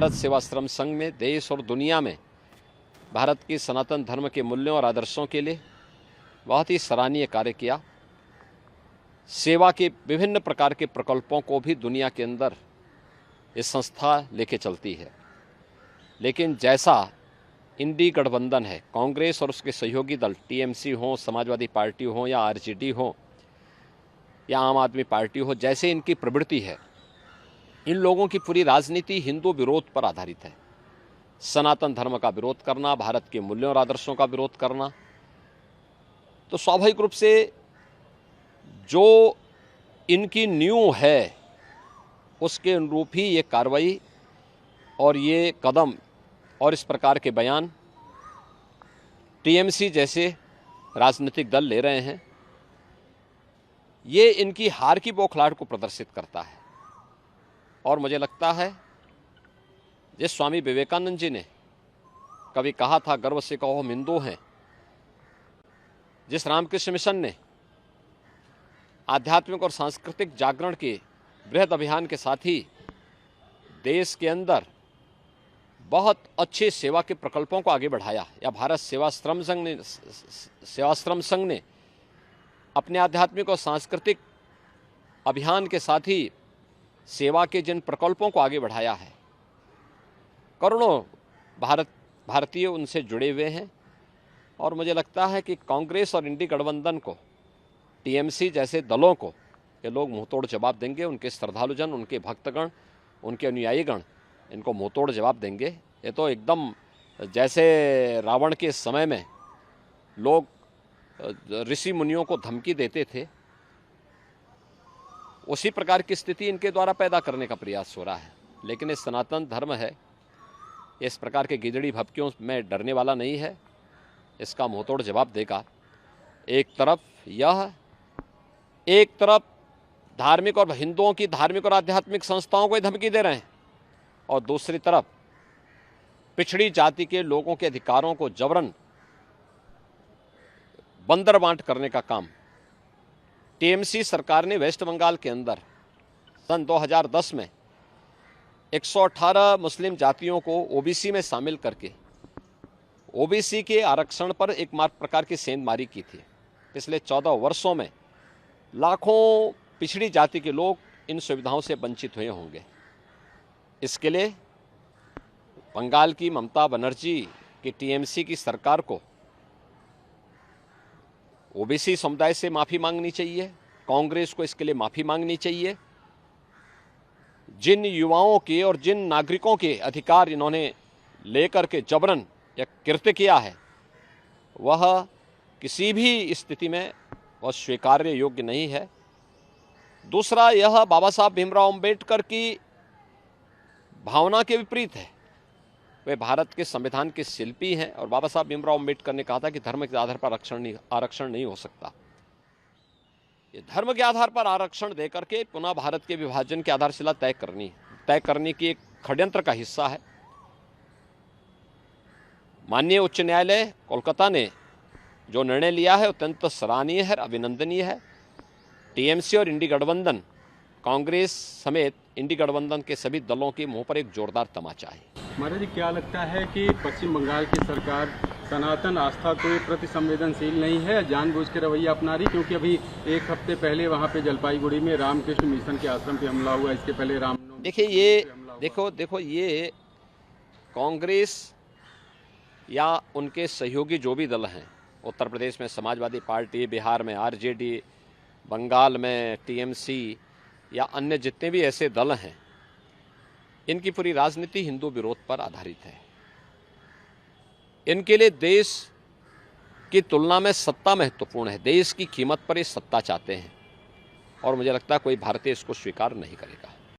भारत सेवाश्रम संघ में देश और दुनिया में भारत की सनातन धर्म के मूल्यों और आदर्शों के लिए बहुत ही सराहनीय कार्य किया। सेवा के विभिन्न प्रकार के प्रकल्पों को भी दुनिया के अंदर ये संस्था लेके चलती है। लेकिन जैसा इंडी गठबंधन है, कांग्रेस और उसके सहयोगी दल टीएमसी हो, समाजवादी पार्टी हो या आरजेडी हो या आम आदमी पार्टी हो, जैसे इनकी प्रवृत्ति है, इन लोगों की पूरी राजनीति हिंदू विरोध पर आधारित है। सनातन धर्म का विरोध करना, भारत के मूल्यों और आदर्शों का विरोध करना, तो स्वाभाविक रूप से जो इनकी नींव है उसके अनुरूप ही ये कार्रवाई और ये कदम और इस प्रकार के बयान टीएमसी जैसे राजनीतिक दल ले रहे हैं। ये इनकी हार की बौखलाहट को प्रदर्शित करता है। और मुझे लगता है जिस स्वामी विवेकानंद जी ने कभी कहा था, गर्व से कहो हम हिंदू हैं, जिस रामकृष्ण मिशन ने आध्यात्मिक और सांस्कृतिक जागरण के बृहद अभियान के साथ ही देश के अंदर बहुत अच्छे सेवा के प्रकल्पों को आगे बढ़ाया, या भारत सेवाश्रम संघ ने अपने आध्यात्मिक और सांस्कृतिक अभियान के साथ ही सेवा के जिन प्रकल्पों को आगे बढ़ाया है, करोड़ों भारतीय उनसे जुड़े हुए हैं। और मुझे लगता है कि कांग्रेस और इंडी गठबंधन को, टीएमसी जैसे दलों को ये लोग मुंहतोड़ जवाब देंगे। उनके श्रद्धालुजन, उनके भक्तगण, उनके अनुयायीगण इनको मुंहतोड़ जवाब देंगे। ये तो एकदम जैसे रावण के समय में लोग ऋषि मुनियों को धमकी देते थे, उसी प्रकार की स्थिति इनके द्वारा पैदा करने का प्रयास हो रहा है। लेकिन ये सनातन धर्म है, इस प्रकार के गिदड़ी भभकियों में डरने वाला नहीं है, इसका मुंहतोड़ जवाब देगा। एक तरफ धार्मिक और हिंदुओं की धार्मिक और आध्यात्मिक संस्थाओं को धमकी दे रहे हैं, और दूसरी तरफ पिछड़ी जाति के लोगों के अधिकारों को जबरन बंदर बांट करने का काम टीएमसी सरकार ने वेस्ट बंगाल के अंदर सन 2010 में 118 मुस्लिम जातियों को ओबीसी में शामिल करके ओबीसी के आरक्षण पर एक प्रकार की सेंधमारी की थी। पिछले 14 वर्षों में लाखों पिछड़ी जाति के लोग इन सुविधाओं से वंचित हुए होंगे। इसके लिए बंगाल की ममता बनर्जी की टीएमसी की सरकार को ओबीसी समुदाय से माफ़ी मांगनी चाहिए, कांग्रेस को इसके लिए माफ़ी मांगनी चाहिए। जिन युवाओं के और जिन नागरिकों के अधिकार इन्होंने लेकर के जबरन या कृत्य किया है, वह किसी भी स्थिति में वह स्वीकार्य योग्य नहीं है। दूसरा, यह बाबा साहब भीमराव अंबेडकर की भावना के विपरीत है। वे भारत के संविधान के शिल्पी हैं, और बाबा साहब भीमराव अंबेडकर ने कहा था कि धर्म के आधार पर आरक्षण नहीं हो सकता। ये धर्म के आधार पर आरक्षण देकर के पुनः भारत के विभाजन की आधारशिला तय करने की एक षड्यंत्र का हिस्सा है। माननीय उच्च न्यायालय कोलकाता ने जो निर्णय लिया है अत्यंत सराहनीय है, अभिनंदनीय है। टीएमसी और इंडी गठबंधन, कांग्रेस समेत इंडी गठबंधन के सभी दलों के मुंह पर एक जोरदार तमाचा है। महाराज जी, क्या लगता है कि पश्चिम बंगाल की सरकार सनातन आस्था के प्रति संवेदनशील नहीं है, जानबूझ के रवैया अपना रही? क्योंकि अभी एक हफ्ते पहले वहाँ पे जलपाईगुड़ी में रामकृष्ण मिशन के आश्रम पे हमला हुआ, इसके पहले देखो ये कांग्रेस या उनके सहयोगी जो भी दल हैं, उत्तर प्रदेश में समाजवादी पार्टी, बिहार में आरजेडी, बंगाल में टीएमसी या अन्य जितने भी ऐसे दल हैं, इनकी पूरी राजनीति हिंदू विरोध पर आधारित है। इनके लिए देश की तुलना में सत्ता महत्वपूर्ण है। देश की कीमत पर ये सत्ता चाहते हैं, और मुझे लगता है कोई भारतीय इसको स्वीकार नहीं करेगा।